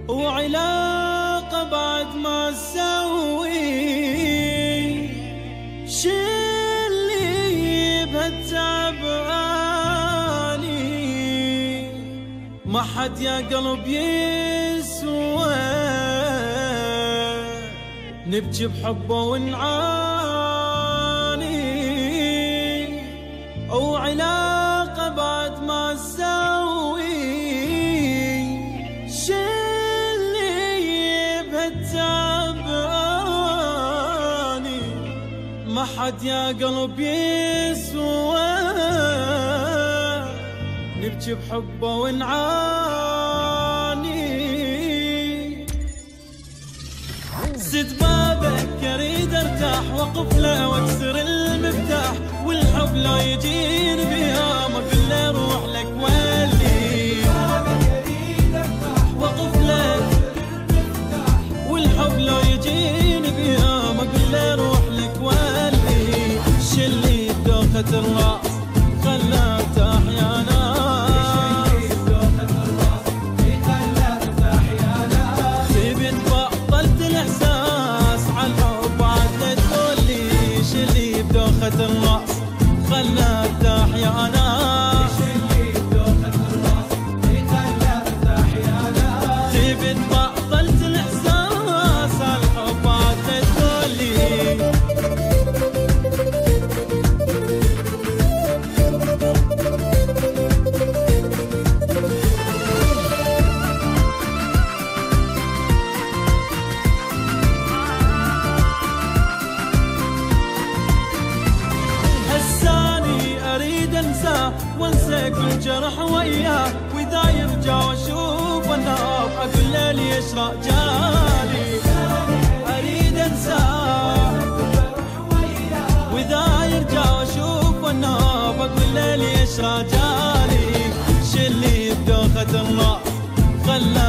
وعلاقة بعد ما تسوي شي اللي بهالتعباني، ما حد يا قلب يسوى نبكي بحبه ونعاني. وعلاقة بعد ما تسوي شي تعباني، ما حد يا قلب يسوى نبكي بحبه ونعاني. سد بابك اريد ارتاح واقف له واكسر المفتاح، والحب لو يجيني بها ما اقول له روح لك ولي. واقف لك والحب لو يجيني بيها ما اقول له روح لك ولي. شلي بدوخة الراس خلى ارتاح يا ناس، تبي بطلت الاحساس عالحب عاد لا تقولي. شلي بدوخة الراس خلى ارتاح يا ناس، تبي بطلت الاحساس عالحب عاد لا تقولي. وانسى كل جرح وياه، واذا يرجع واشوف النار اقول له ليش رجالي. اريد انساه واذا يرجع واشوف النار اقول له ليش رجالي. شلي بدوخة الراس خلى